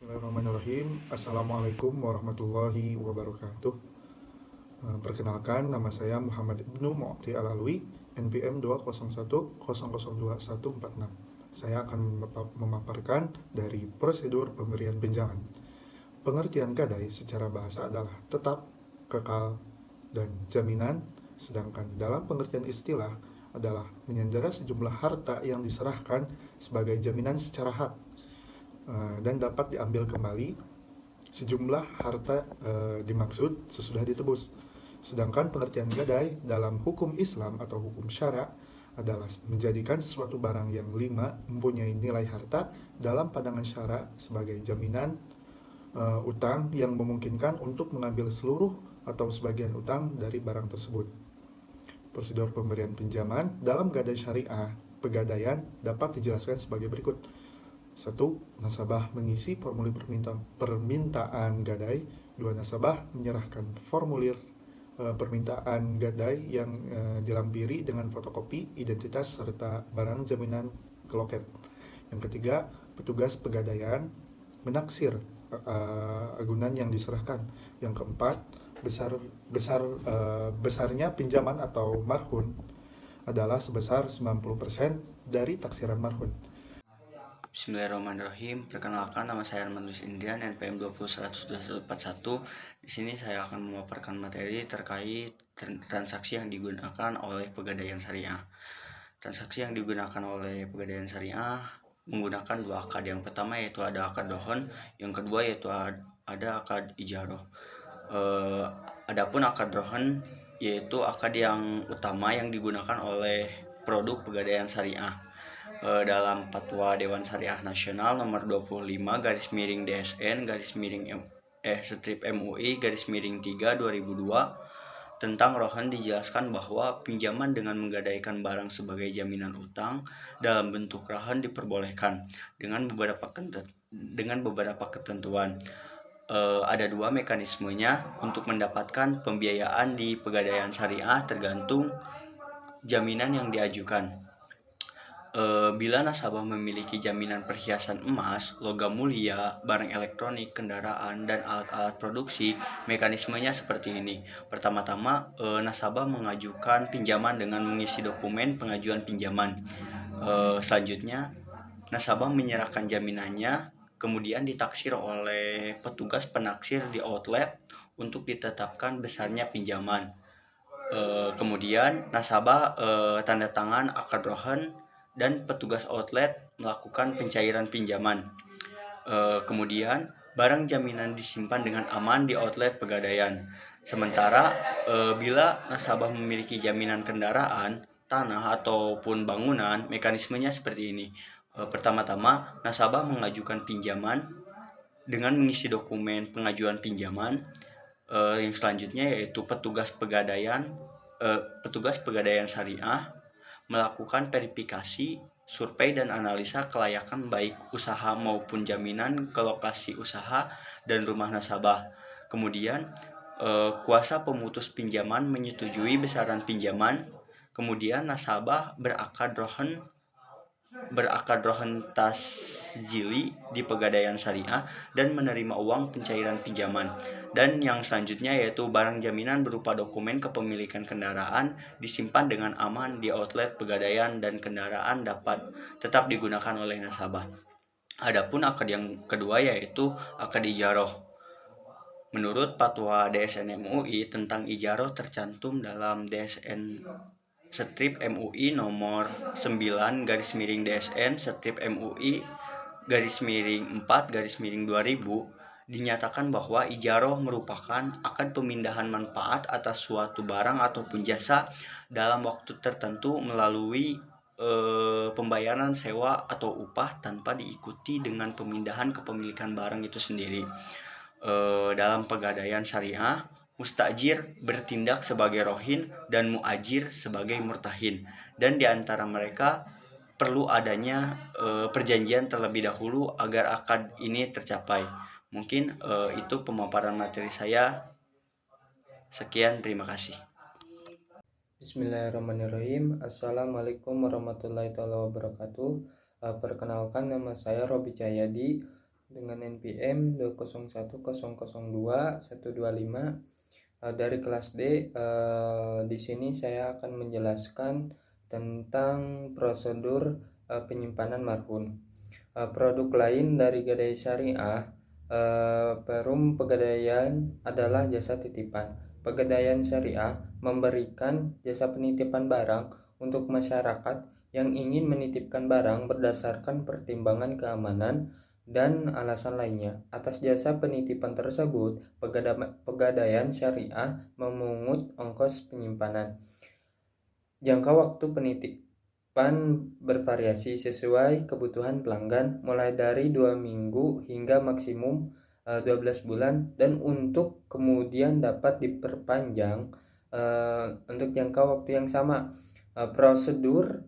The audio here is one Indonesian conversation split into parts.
Bismillahirrahmanirrahim. Assalamualaikum warahmatullahi wabarakatuh. Perkenalkan, nama saya Muhammad Ibnu Mu'ti Alalwi, NPM 201002146. Saya akan memaparkan dari prosedur pemberian pinjaman. Pengertian gadai secara bahasa adalah tetap, kekal, dan jaminan, sedangkan dalam pengertian istilah adalah menyandera sejumlah harta yang diserahkan sebagai jaminan secara hak dan dapat diambil kembali sejumlah harta dimaksud sesudah ditebus. Sedangkan pengertian gadai dalam hukum Islam atau hukum syara adalah menjadikan sesuatu barang yang mempunyai nilai harta dalam pandangan syara sebagai jaminan utang yang memungkinkan untuk mengambil seluruh atau sebagian utang dari barang tersebut. Prosedur pemberian pinjaman dalam gadai syariah pegadaian dapat dijelaskan sebagai berikut. 1. Nasabah mengisi formulir permintaan gadai. 2. Nasabah menyerahkan formulir permintaan gadai yang dilampiri dengan fotokopi identitas serta barang jaminan ke loket. Yang ketiga, petugas pegadaian menaksir agunan yang diserahkan. Yang keempat, besarnya pinjaman atau marhun adalah sebesar 90% dari taksiran marhun. Bismillahirrahmanirrahim. Perkenalkan, nama saya Armandus Indian, NPM 201002141. Di sini saya akan memaparkan materi terkait transaksi yang digunakan oleh Pegadaian Syariah. Transaksi yang digunakan oleh Pegadaian Syariah menggunakan dua akad. Yang pertama yaitu ada akad dohon, yang kedua yaitu ada akad ijaroh. Adapun akad dohon yaitu akad yang utama yang digunakan oleh produk Pegadaian Syariah. Dalam Fatwa Dewan Syariah Nasional nomor 25 garis miring DSN garis miring strip MUI garis miring 3 2002 tentang rohan dijelaskan bahwa pinjaman dengan menggadaikan barang sebagai jaminan utang dalam bentuk rohan diperbolehkan dengan beberapa ketentuan. Ada dua mekanismenya untuk mendapatkan pembiayaan di Pegadaian Syariah tergantung jaminan yang diajukan. Bila nasabah memiliki jaminan perhiasan emas, logam mulia, barang elektronik, kendaraan, dan alat-alat produksi, mekanismenya seperti ini. Pertama-tama, nasabah mengajukan pinjaman dengan mengisi dokumen pengajuan pinjaman. Selanjutnya, nasabah menyerahkan jaminannya, kemudian ditaksir oleh petugas penaksir di outlet untuk ditetapkan besarnya pinjaman. Kemudian nasabah tanda tangan akad rohan dan petugas outlet melakukan pencairan pinjaman. Kemudian barang jaminan disimpan dengan aman di outlet Pegadaian. Sementara bila nasabah memiliki jaminan kendaraan, tanah ataupun bangunan, mekanismenya seperti ini. Pertama-tama nasabah mengajukan pinjaman dengan mengisi dokumen pengajuan pinjaman. Yang selanjutnya yaitu petugas pegadaian syariah melakukan verifikasi, survei dan analisa kelayakan baik usaha maupun jaminan ke lokasi usaha dan rumah nasabah. Kemudian kuasa pemutus pinjaman menyetujui besaran pinjaman. Kemudian nasabah berakad rohan tasjili di Pegadaian Syariah dan menerima uang pencairan pinjaman. Dan yang selanjutnya yaitu barang jaminan berupa dokumen kepemilikan kendaraan disimpan dengan aman di outlet Pegadaian dan kendaraan dapat tetap digunakan oleh nasabah. Adapun akad yang kedua yaitu akad ijaroh. Menurut Fatwa DSN MUI tentang ijaroh tercantum dalam DSN strip MUI nomor 9 garis miring DSN strip MUI garis miring 4 garis miring 2000 dinyatakan bahwa ijaroh merupakan akad pemindahan manfaat atas suatu barang ataupun jasa dalam waktu tertentu melalui pembayaran sewa atau upah tanpa diikuti dengan pemindahan kepemilikan barang itu sendiri. Dalam Pegadaian Syariah, mustajir bertindak sebagai rohin dan muajir sebagai murtahin, dan di antara mereka perlu adanya perjanjian terlebih dahulu agar akad ini tercapai. Mungkin itu pemaparan materi saya. Sekian, terima kasih. Bismillahirrahmanirrahim. Assalamualaikum warahmatullahi wabarakatuh. Perkenalkan, nama saya Robi Cahyadi dengan NPM 201002125 dari kelas D. Di sini saya akan menjelaskan tentang prosedur penyimpanan marhun. Produk lain dari Gadai Syariah, Perum Pegadaian adalah jasa titipan. Pegadaian Syariah memberikan jasa penitipan barang untuk masyarakat yang ingin menitipkan barang berdasarkan pertimbangan keamanan dan alasan lainnya. Atas jasa penitipan tersebut, Pegadaian Syariah memungut ongkos penyimpanan. Jangka waktu penitipan bervariasi sesuai kebutuhan pelanggan, mulai dari 2 minggu hingga maksimum 12 bulan, dan untuk kemudian dapat diperpanjang untuk jangka waktu yang sama. Prosedur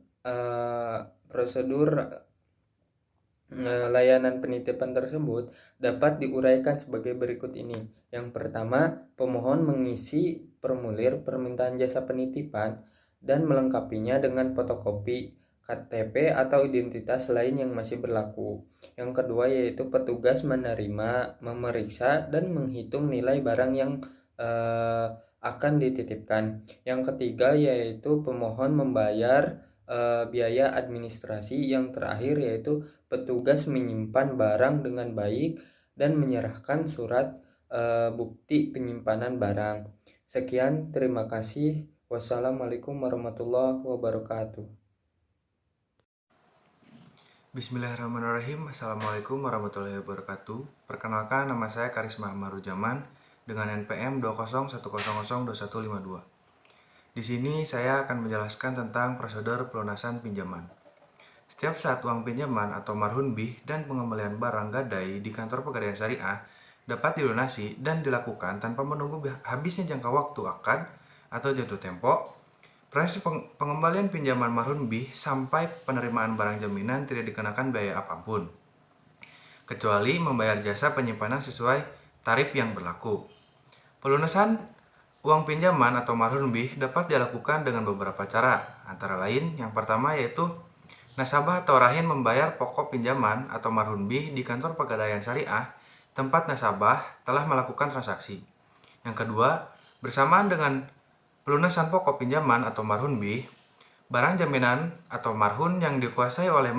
layanan penitipan tersebut dapat diuraikan sebagai berikut ini. Yang pertama, pemohon mengisi formulir permintaan jasa penitipan dan melengkapinya dengan fotokopi KTP atau identitas lain yang masih berlaku. Yang kedua yaitu petugas menerima, memeriksa, dan menghitung nilai barang yang akan dititipkan. Yang ketiga yaitu pemohon membayar biaya administrasi. Yang terakhir yaitu petugas menyimpan barang dengan baik dan menyerahkan surat bukti penyimpanan barang. Sekian, terima kasih. Wassalamualaikum warahmatullahi wabarakatuh. Bismillahirrahmanirrahim. Assalamualaikum warahmatullahi wabarakatuh. Perkenalkan, nama saya Karisma Marujaman dengan NPM 201002152. Di sini saya akan menjelaskan tentang prosedur pelunasan pinjaman. Setiap saat uang pinjaman atau marhun bih dan pengembalian barang gadai di kantor Pegadaian Syariah dapat dilunasi dan dilakukan tanpa menunggu habisnya jangka waktu akad atau jatuh tempo. Proses pengembalian pinjaman marhun bih sampai penerimaan barang jaminan tidak dikenakan biaya apapun, kecuali membayar jasa penyimpanan sesuai tarif yang berlaku. Pelunasan uang pinjaman atau marhun bih dapat dilakukan dengan beberapa cara, antara lain yang pertama yaitu nasabah atau rahin membayar pokok pinjaman atau marhun bih di kantor Pegadaian Syariah tempat nasabah telah melakukan transaksi. Yang kedua, bersamaan dengan pelunasan pokok pinjaman atau marhun bih, barang jaminan atau marhun yang dikuasai oleh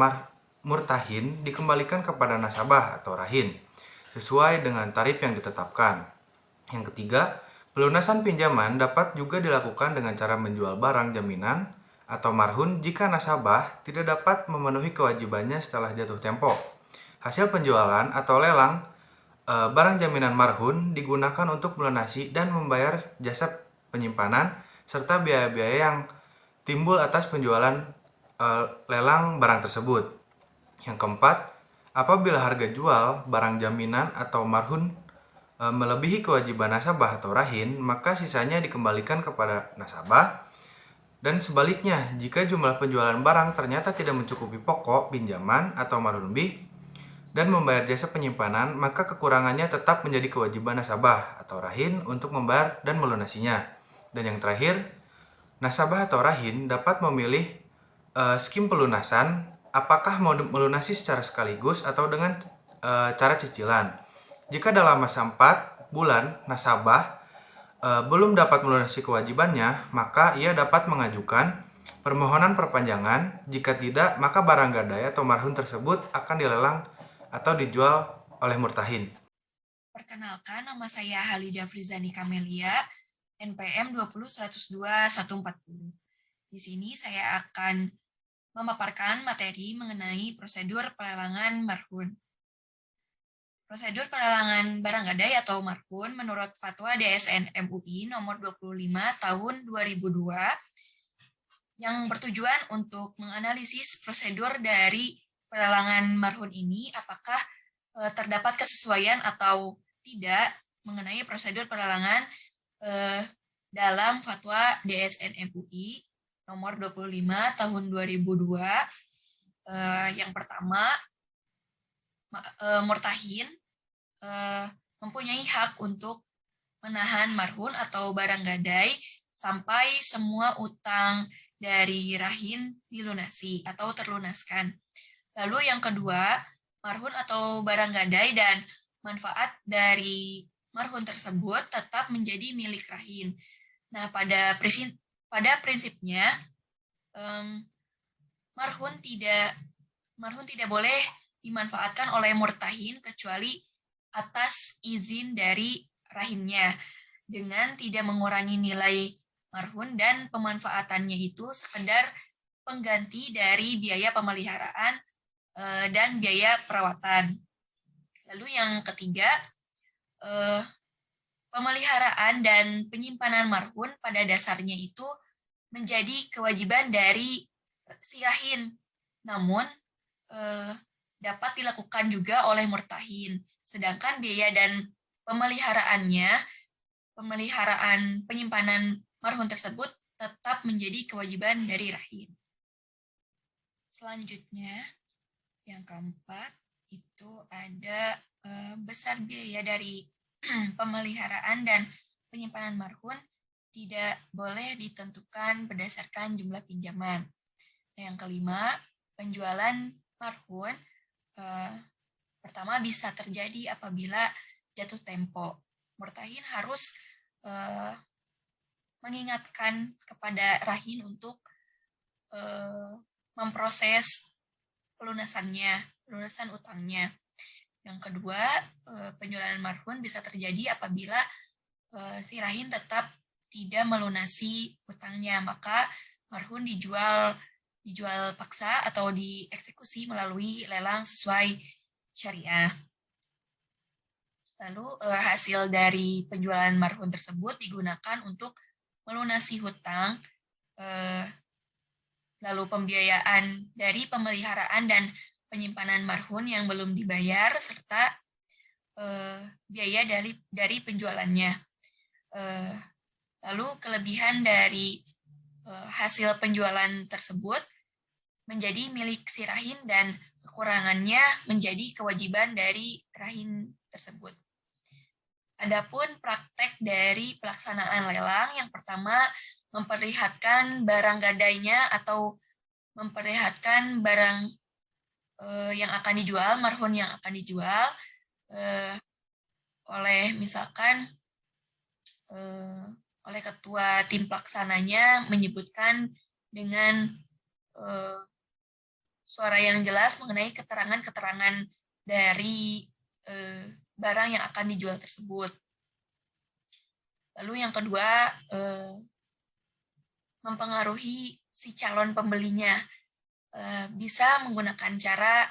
murtahin dikembalikan kepada nasabah atau rahin sesuai dengan tarif yang ditetapkan. Yang ketiga, pelunasan pinjaman dapat juga dilakukan dengan cara menjual barang jaminan atau marhun jika nasabah tidak dapat memenuhi kewajibannya setelah jatuh tempo. Hasil penjualan atau lelang barang jaminan marhun digunakan untuk melunasi dan membayar jasa penyimpanan serta biaya-biaya yang timbul atas penjualan lelang barang tersebut. Yang keempat, apabila harga jual barang jaminan atau marhun melebihi kewajiban nasabah atau rahin, maka sisanya dikembalikan kepada nasabah. Dan sebaliknya, jika jumlah penjualan barang ternyata tidak mencukupi pokok pinjaman atau marhun bih dan membayar jasa penyimpanan, maka kekurangannya tetap menjadi kewajiban nasabah atau rahin untuk membayar dan melunasinya. Dan yang terakhir, nasabah atau rahin dapat memilih skim pelunasan, apakah mau melunasi secara sekaligus atau dengan cara cicilan. Jika dalam masa 4 bulan nasabah belum dapat melunasi kewajibannya, maka ia dapat mengajukan permohonan perpanjangan. Jika tidak, maka barang gadai atau marhun tersebut akan dilelang atau dijual oleh murtahin. Perkenalkan, nama saya Halida Frizani Kamelia, NPM 20102-140. Di sini saya akan memaparkan materi mengenai prosedur pelelangan marhun. Prosedur pelelangan barang gadai atau marhun menurut Fatwa DSN MUI nomor 25 tahun 2002 yang bertujuan untuk menganalisis prosedur dari pelelangan marhun ini, apakah terdapat kesesuaian atau tidak mengenai prosedur pelelangan dalam Fatwa DSN MUI nomor 25 tahun 2002. Yang pertama, murtahin mempunyai hak untuk menahan marhun atau barang gadai sampai semua utang dari rahin dilunasi atau terlunaskan. Lalu yang kedua, marhun atau barang gadai dan manfaat dari marhun tersebut tetap menjadi milik rahin. Nah, pada prinsipnya marhun tidak boleh dimanfaatkan oleh murtahin kecuali atas izin dari rahinnya dengan tidak mengurangi nilai marhun dan pemanfaatannya itu sekedar pengganti dari biaya pemeliharaan dan biaya perawatan. Lalu yang ketiga, pemeliharaan dan penyimpanan marhun pada dasarnya itu menjadi kewajiban dari si rahin, namun dapat dilakukan juga oleh murtahin. Sedangkan biaya dan pemeliharaan penyimpanan marhun tersebut tetap menjadi kewajiban dari rahin. Selanjutnya, yang keempat, itu ada besar biaya dari pemeliharaan dan penyimpanan marhun tidak boleh ditentukan berdasarkan jumlah pinjaman. Yang kelima, penjualan marhun pertama bisa terjadi apabila jatuh tempo. Murtahin harus mengingatkan kepada rahin untuk memproses pelunasan utangnya. Yang kedua, penjualan marhun bisa terjadi apabila si rahin tetap tidak melunasi utangnya, maka marhun dijual paksa atau dieksekusi melalui lelang sesuai syariah. Lalu hasil dari penjualan marhun tersebut digunakan untuk melunasi hutang, lalu pembiayaan dari pemeliharaan dan penyimpanan marhun yang belum dibayar, serta biaya dari penjualannya. Lalu kelebihan dari hasil penjualan tersebut menjadi milik si rahin dan kekurangannya menjadi kewajiban dari rahin tersebut. Adapun praktek dari pelaksanaan lelang, yang pertama memperlihatkan barang gadainya atau memperlihatkan barang yang akan dijual, marhun yang akan dijual oleh misalkan oleh ketua tim pelaksananya menyebutkan dengan suara yang jelas mengenai keterangan-keterangan dari barang yang akan dijual tersebut. Lalu yang kedua, mempengaruhi si calon pembelinya. Bisa menggunakan cara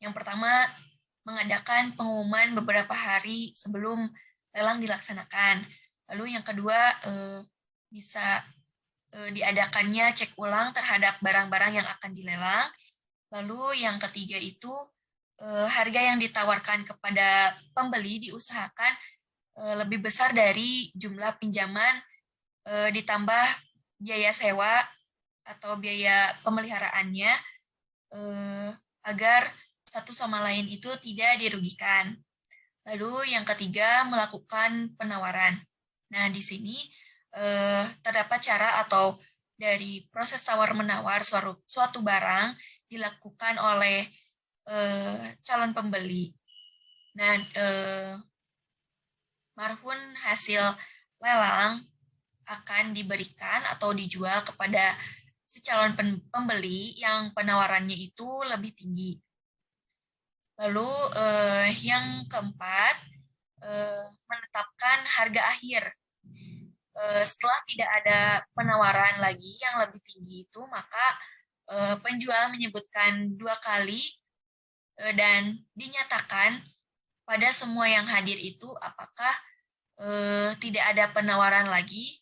yang pertama, mengadakan pengumuman beberapa hari sebelum lelang dilaksanakan. Lalu yang kedua, bisa diadakannya cek ulang terhadap barang-barang yang akan dilelang. Lalu yang ketiga itu, harga yang ditawarkan kepada pembeli diusahakan lebih besar dari jumlah pinjaman ditambah biaya sewa atau biaya pemeliharaannya agar satu sama lain itu tidak dirugikan. Lalu yang ketiga, melakukan penawaran. Nah, di sini terdapat cara atau dari proses tawar-menawar suatu barang dilakukan oleh calon pembeli. Nah, marhun hasil lelang akan diberikan atau dijual kepada si calon pembeli yang penawarannya itu lebih tinggi. Lalu yang keempat, menetapkan harga akhir. Setelah tidak ada penawaran lagi yang lebih tinggi itu, maka penjual menyebutkan 2 kali dan dinyatakan pada semua yang hadir itu apakah tidak ada penawaran lagi,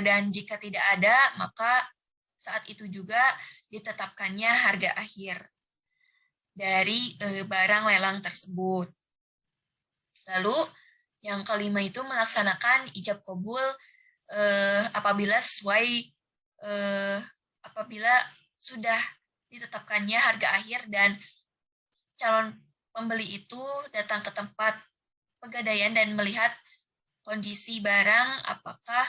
dan jika tidak ada, maka saat itu juga ditetapkannya harga akhir dari barang lelang tersebut. Lalu yang kelima itu melaksanakan ijab kabul apabila sudah ditetapkannya harga akhir dan calon pembeli itu datang ke tempat pegadaian dan melihat kondisi barang apakah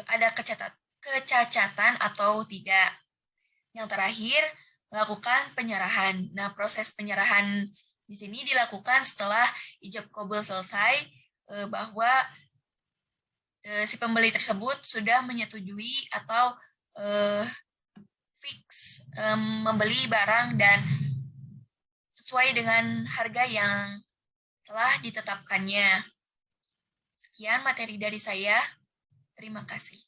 ada kecacatan atau tidak. Yang terakhir, melakukan penyerahan. Nah, proses penyerahan di sini dilakukan setelah ijab kabul selesai, bahwa si pembeli tersebut sudah menyetujui atau fix membeli barang dan sesuai dengan harga yang telah ditetapkannya. Sekian materi dari saya. Terima kasih.